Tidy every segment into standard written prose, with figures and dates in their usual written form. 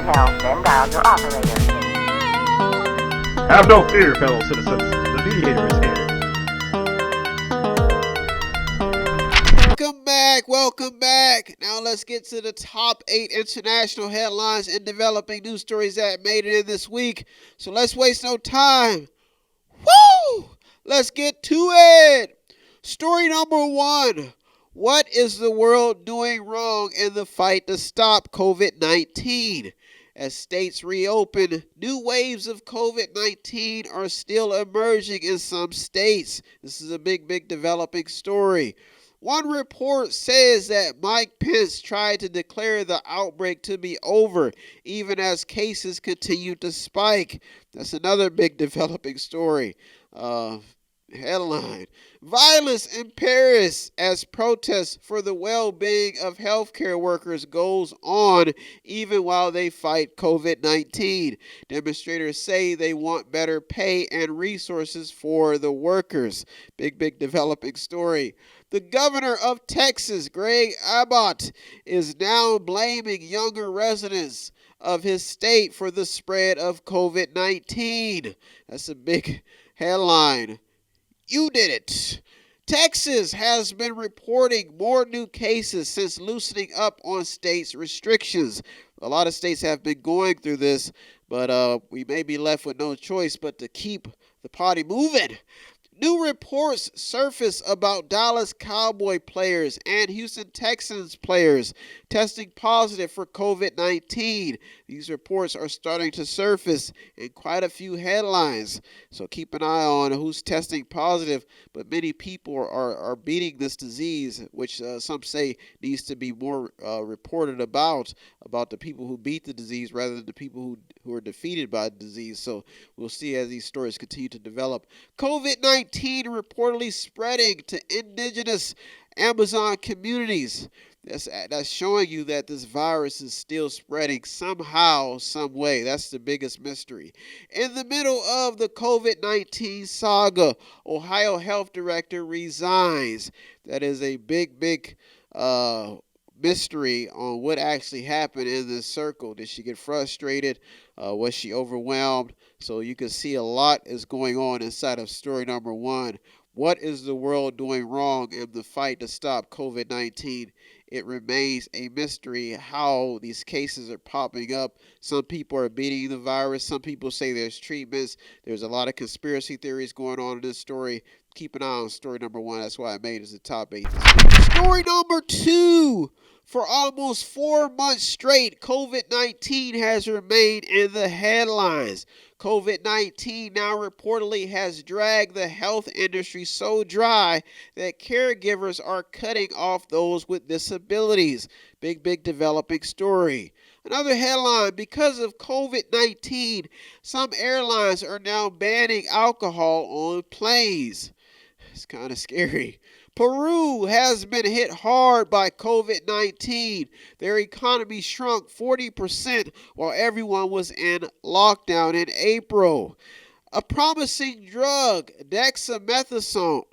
details, then dial your operator. Have no fear, fellow citizens. The Mediator is here. Welcome back. Now let's get to the top 8 international headlines and developing news stories that made it in this week. So let's waste no time. Woo! Let's get to it. Story number 1. What is the world doing wrong in the fight to stop COVID-19? As states reopen, new waves of COVID-19 are still emerging in some states. This is a big developing story. One report says that Mike Pence tried to declare the outbreak to be over, even as cases continue to spike. That's another big developing story. Headline: Violence in Paris as protests for the well-being of healthcare workers goes on even while they fight COVID-19. Demonstrators say they want better pay and resources for the workers. Big developing story. The governor of Texas, Greg Abbott, is now blaming younger residents of his state for the spread of COVID-19. That's a big headline. You did it. Texas has been reporting more new cases since loosening up on states' restrictions. A lot of states have been going through this, but we may be left with no choice but to keep the party moving. New reports surface about Dallas Cowboy players and Houston Texans players testing positive for COVID-19. These reports are starting to surface in quite a few headlines. So keep an eye on who's testing positive, but many people are beating this disease, which some say needs to be more reported about the people who beat the disease rather than the people who are defeated by the disease. So we'll see as these stories continue to develop. COVID-19 reportedly spreading to indigenous Amazon communities. That's showing you that this virus is still spreading somehow, some way. That's the biggest mystery. In the middle of the COVID-19 saga, Ohio Health Director resigns. That is a big mystery on what actually happened in this circle. Did she get frustrated? Was she overwhelmed? So you can see a lot is going on inside of story number 1. What is the world doing wrong in the fight to stop COVID-19? It remains a mystery how these cases are popping up. Some people are beating the virus. Some people say there's treatments. There's a lot of conspiracy theories going on in this story. Keep an eye on story number 1. That's why I made it as the top 8 this week. Story number 2. For almost 4 months straight, COVID-19 has remained in the headlines. COVID-19 now reportedly has dragged the health industry so dry that caregivers are cutting off those with disabilities. Big developing story. Another headline: because of COVID-19, some airlines are now banning alcohol on planes. It's kind of scary. Peru has been hit hard by COVID-19. Their economy shrunk 40% while everyone was in lockdown in April. A promising drug, dexamethasone,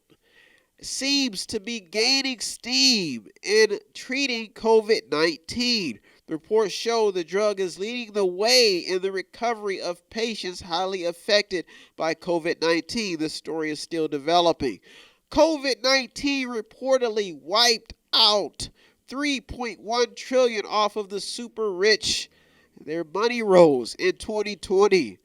seems to be gaining steam in treating COVID-19. Reports show the drug is leading the way in the recovery of patients highly affected by COVID-19. This story is still developing. COVID-19 reportedly wiped out $3.1 trillion off of the super rich. Their money rose in 2020.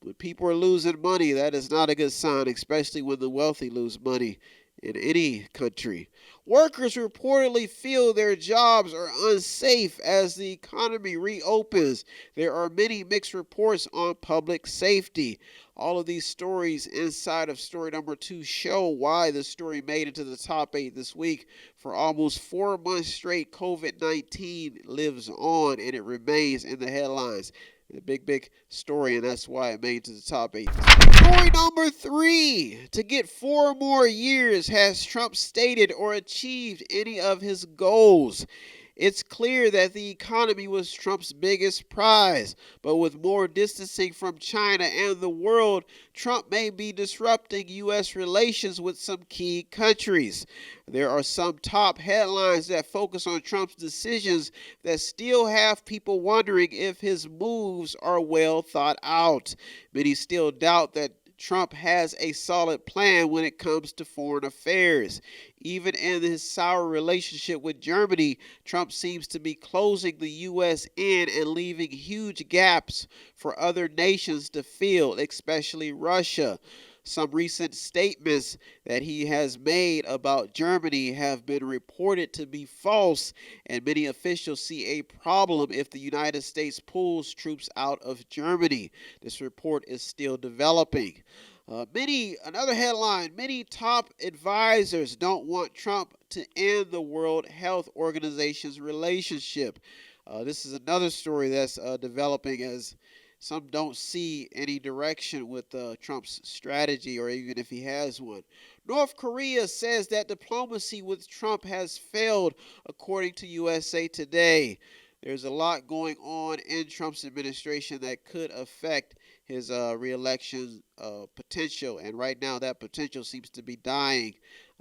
When people are losing money, that is not a good sign, especially when the wealthy lose money in any country. Workers reportedly feel their jobs are unsafe as the economy reopens. There are many mixed reports on public safety. All of these stories inside of story number 2 show why the story made it to the top 8 this week. For almost 4 months straight, COVID-19 lives on and it remains in the headlines. A big story, and that's why it made it to the top 8. Story number 3. To get 4 more years, has Trump stated or achieved any of his goals? It's clear that the economy was Trump's biggest prize, but with more distancing from China and the world, Trump may be disrupting U.S. relations with some key countries. There are some top headlines that focus on Trump's decisions that still have people wondering if his moves are well thought out. Many still doubt that Trump has a solid plan when it comes to foreign affairs. Even in his sour relationship with Germany, Trump seems to be closing the U.S. in and leaving huge gaps for other nations to fill, especially Russia. Some recent statements that he has made about Germany have been reported to be false, and many officials see a problem if the United States pulls troops out of Germany. This report is still developing. Another headline, many top advisors don't want Trump to end the World Health Organization's relationship. This is another story that's developing as some don't see any direction with Trump's strategy, or even if he has one. North Korea says that diplomacy with Trump has failed, according to USA Today. There's a lot going on in Trump's administration that could affect his re-election potential, and right now that potential seems to be dying,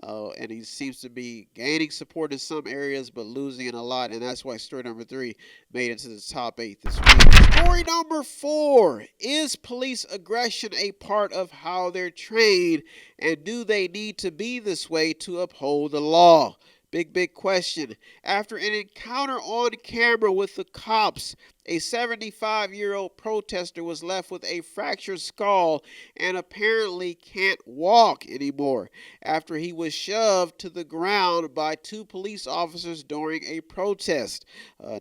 and he seems to be gaining support in some areas but losing in a lot, and that's why story number 3 made it to the top 8 this week. Story number 4, is police aggression a part of how they're trained, and do they need to be this way to uphold the law? Big question. After an encounter on camera with the cops, a 75-year-old protester was left with a fractured skull and apparently can't walk anymore after he was shoved to the ground by 2 police officers during a protest.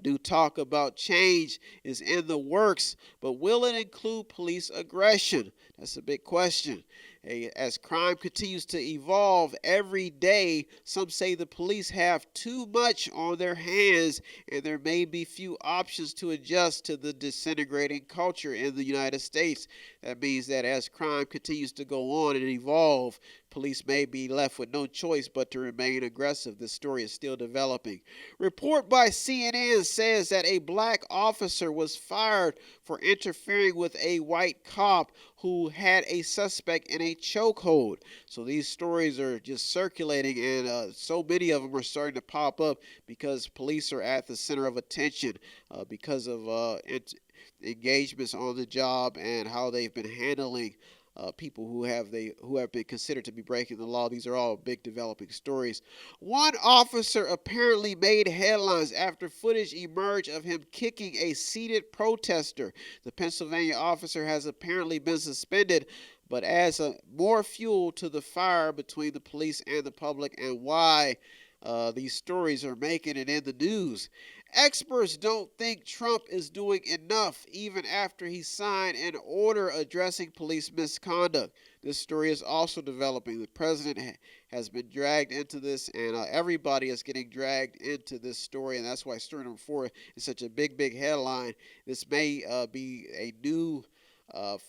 New talk about change is in the works, but will it include police aggression? That's a big question. As crime continues to evolve every day, some say the police have too much on their hands and there may be few options to adjust to the disintegrating culture in the United States. That means that as crime continues to go on and evolve, police may be left with no choice but to remain aggressive. This story is still developing. Report by CNN says that a black officer was fired for interfering with a white cop who had a suspect in a chokehold. So these stories are just circulating, and so many of them are starting to pop up because police are at the center of attention because of engagements on the job and how they've been handling people who have been considered to be breaking the law. These are all big developing stories. One officer apparently made headlines after footage emerged of him kicking a seated protester. The Pennsylvania officer has apparently been suspended, but adds more fuel to the fire between the police and the public, and why these stories are making it in the news. Experts don't think Trump is doing enough even after he signed an order addressing police misconduct. This story is also developing. The president has been dragged into this, and everybody is getting dragged into this story, and that's why story number 4 is such a big headline. This may be a new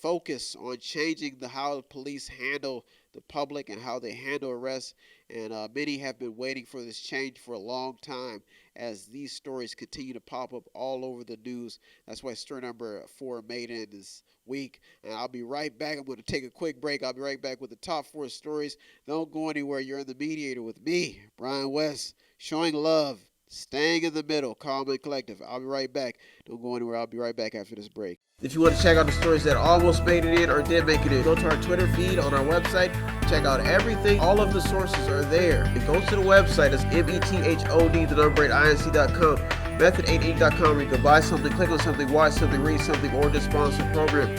focus on changing how the police handle the public and how they handle arrests, and many have been waiting for this change for a long time as these stories continue to pop up all over the news. That's why story number 4 made it this week, and I'll be right back. I'm going to take a quick break. I'll be right back with the top 4 stories. Don't go anywhere. You're in the Mediator with me, Brian West, showing love, staying in the middle, calm and collective. I'll be right back. Don't go anywhere. I'll be right back after this break. If you want to check out the stories that almost made it in or did make it in, go to our Twitter feed on our website. Check out everything. All of the sources are there. And go to the website. It's method8inc.com, method8inc.com, where you can buy something, click on something, watch something, read something, or just sponsor a program.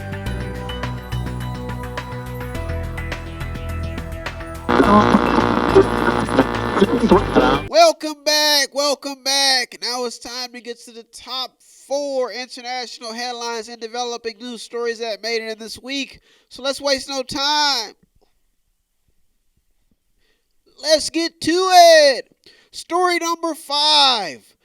Welcome back. Now it's time to get to the top 4 international headlines and developing news stories that made it in this week. So let's waste no time. Let's get to it. Story number 5.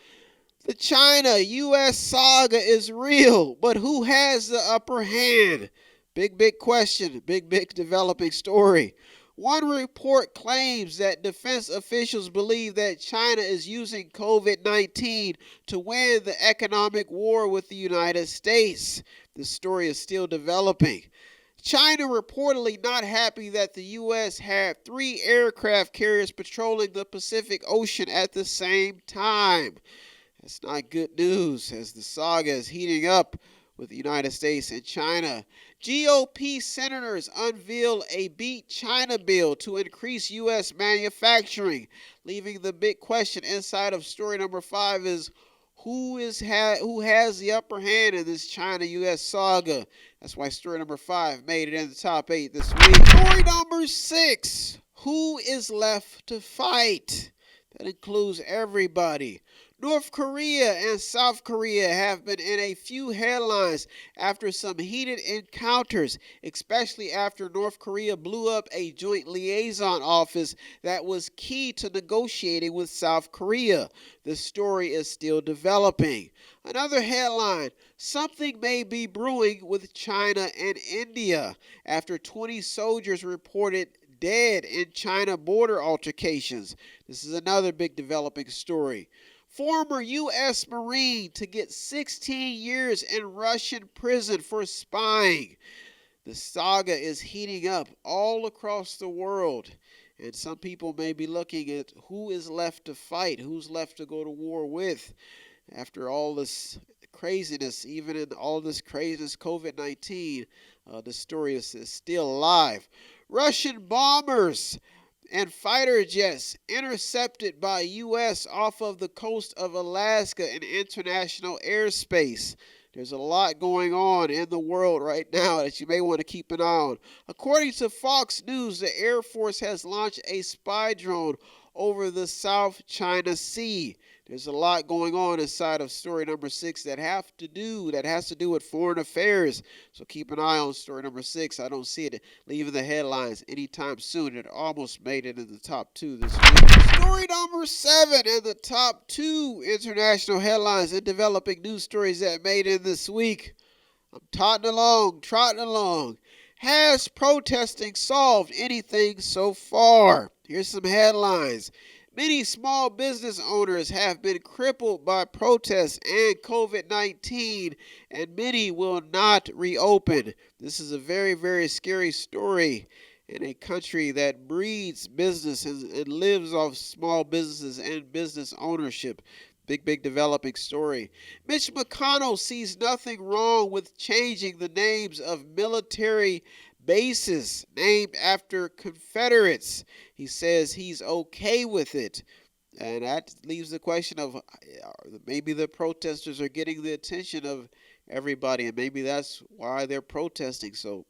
The China-U.S. saga is real, but who has the upper hand? Big question. Big developing story. One report claims that defense officials believe that China is using COVID-19 to win the economic war with the United States. The story is still developing. China reportedly not happy that the U.S. had 3 aircraft carriers patrolling the Pacific Ocean at the same time. That's not good news as the saga is heating up with the United States and China. GOP senators unveil a Beat China bill to increase U.S. manufacturing, leaving the big question inside of story number 5 is who has the upper hand in this China-U.S. saga. That's why story number 5 made it in the top 8 this week. Story number 6, who is left to fight? That includes everybody. North Korea and South Korea have been in a few headlines after some heated encounters, especially after North Korea blew up a joint liaison office that was key to negotiating with South Korea. The story is still developing. Another headline, something may be brewing with China and India after 20 soldiers reported dead in China border altercations. This is another big developing story. Former U.S. Marine to get 16 years in Russian prison for spying. The saga is heating up all across the world, and some people may be looking at who is left to fight, who's left to go to war with. After all this craziness, even in all this craziness, COVID-19, the story is still alive. Russian bombers and fighter jets intercepted by U.S. off of the coast of Alaska in international airspace. There's a lot going on in the world right now that you may want to keep an eye on. According to Fox News, the Air Force has launched a spy drone over the South China Sea. There's a lot going on inside of story number 6 that has to do with foreign affairs. So keep an eye on story number 6. I don't see it leaving the headlines anytime soon. It almost made it in the top 2 this week. Story number 7 in the top 2 international headlines and developing news stories that made it this week. I'm trotting along. Has protesting solved anything so far? Here's some headlines. Many small business owners have been crippled by protests and COVID-19, and many will not reopen. This is a very, very scary story in a country that breeds business and lives off small businesses and business ownership. Big developing story. Mitch McConnell sees nothing wrong with changing the names of military bases named after Confederates. He says he's okay with it. And that leaves the question of maybe the protesters are getting the attention of everybody, and maybe that's why they're protesting. So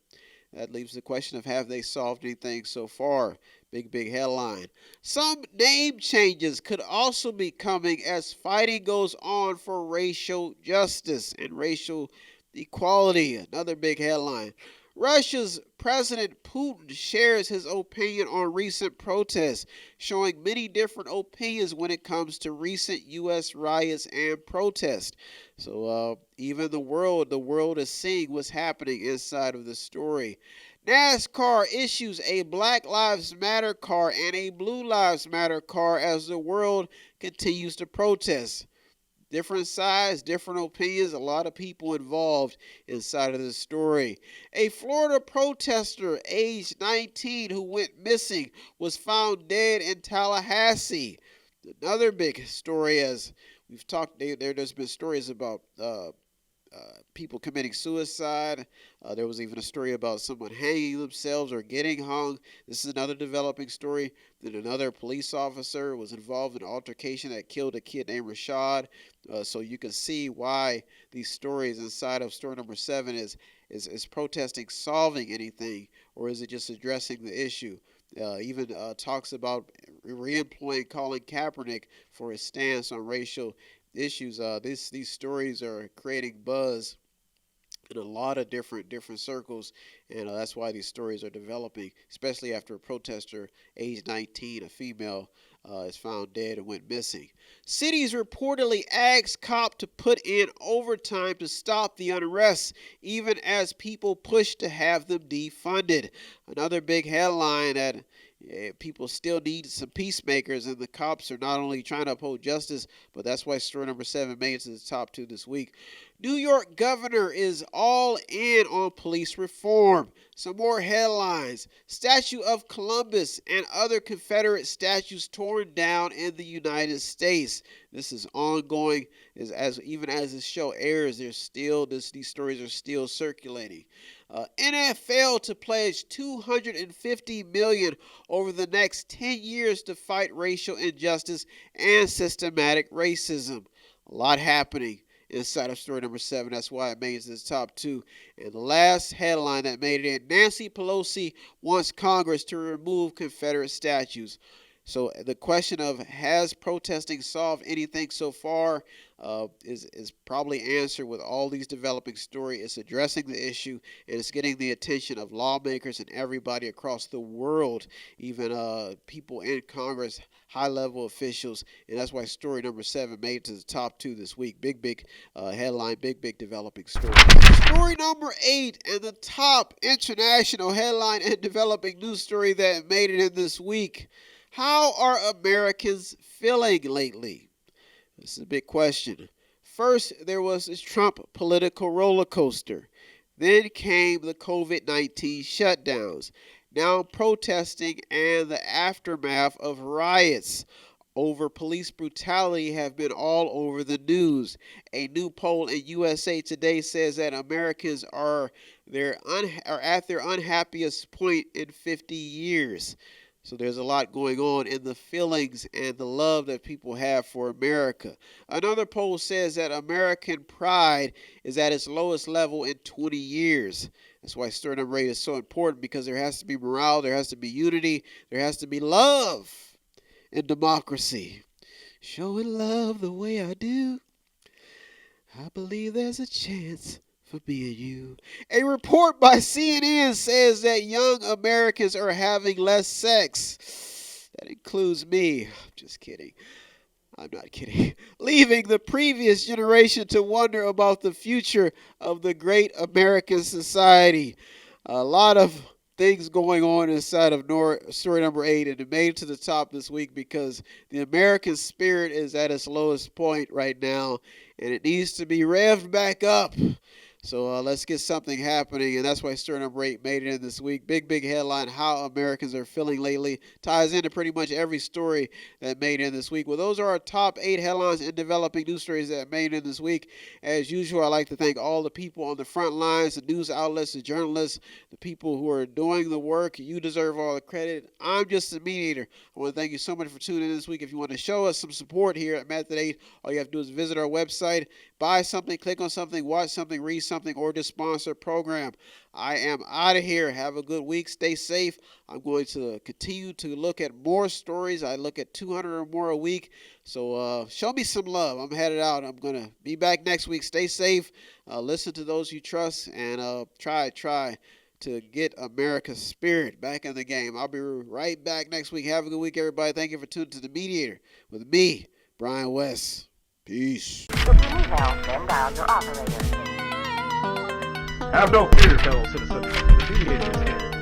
that leaves the question of have they solved anything so far? Big headline. Some name changes could also be coming as fighting goes on for racial justice and racial equality. Another big headline. Russia's President Putin shares his opinion on recent protests, showing many different opinions when it comes to recent U.S. riots and protests. So even the world is seeing what's happening inside of the story. NASCAR issues a Black Lives Matter car and a Blue Lives Matter car as the world continues to protest. Different sides, different opinions, a lot of people involved inside of this story. A Florida protester, aged 19, who went missing, was found dead in Tallahassee. Another big story, as we've talked, there's been stories about people committing suicide. There was even a story about someone hanging themselves or getting hung. This is another developing story. Then another police officer was involved in an altercation that killed a kid named Rashad. So you can see why these stories inside of story number 7 is protesting solving anything, or is it just addressing the issue? Even talks about re-employing Colin Kaepernick for his stance on racial issues. These stories are creating buzz in a lot of different circles, and that's why these stories are developing, especially after a protester, age 19, a female, is found dead and went missing. Cities reportedly asked cop to put in overtime to stop the unrest, even as people push to have them defunded. Another big headline that people still need some peacemakers, and the cops are not only trying to uphold justice, but that's why story number 7 made it to the top 2 this week. New York governor is all in on police reform. Some more headlines. Statue of Columbus and other Confederate statues torn down in the United States. This is ongoing. Even as this show airs, these stories are still circulating. NFL to pledge $250 million over the next 10 years to fight racial injustice and systematic racism. A lot happening inside of story number 7. That's why it made it to the top 2. And the last headline that made it in: Nancy Pelosi wants Congress to remove Confederate statues. So the question of has protesting solved anything so far is probably answered with all these developing stories. It's addressing the issue, and it's getting the attention of lawmakers and everybody across the world, even people in Congress, high-level officials, and that's why story number 7 made it to the top 2 this week. Big headline, big developing story. Story number 8 and the top international headline and developing news story that made it in this week. How are Americans feeling lately? This is a big question. First, there was this Trump political roller coaster. Then came the COVID-19 shutdowns. Now protesting and the aftermath of riots over police brutality have been all over the news. A new poll in USA Today says that Americans are at their unhappiest point in 50 years. So there's a lot going on in the feelings and the love that people have for America. Another poll says that American pride is at its lowest level in 20 years. That's why story number 8 is so important, because there has to be morale, there has to be unity, there has to be love and democracy. Showing love the way I do, I believe there's a chance for me and you. A report by CNN says that young Americans are having less sex. That includes me. I'm just kidding. I'm not kidding. Leaving the previous generation to wonder about the future of the great American society. A lot of things going on inside of story number 8, and it made it to the top this week because the American spirit is at its lowest point right now, and it needs to be revved back up. So let's get something happening, and that's why story number 8 made it in this week. Big headline, how Americans are feeling lately. Ties into pretty much every story that made it in this week. Well, those are our top 8 headlines and developing news stories that made it in this week. As usual, I'd like to thank all the people on the front lines, the news outlets, the journalists, the people who are doing the work. You deserve all the credit. I'm just a mediator. I want to thank you so much for tuning in this week. If you want to show us some support here at Method 8, all you have to do is visit our website, buy something, click on something, watch something, read something, or just sponsor a program. I am out of here. Have a good week. Stay safe. I'm going to continue to look at more stories. I look at 200 or more a week. So show me some love. I'm headed out. I'm going to be back next week. Stay safe. Listen to those you trust, and try to get America's spirit back in the game. I'll be right back next week. Have a good week, everybody. Thank you for tuning to The Mediator with me, Brian West. Peace. If you need help, then dial your operator. Have no fear, fellow citizens. The Mediator is here.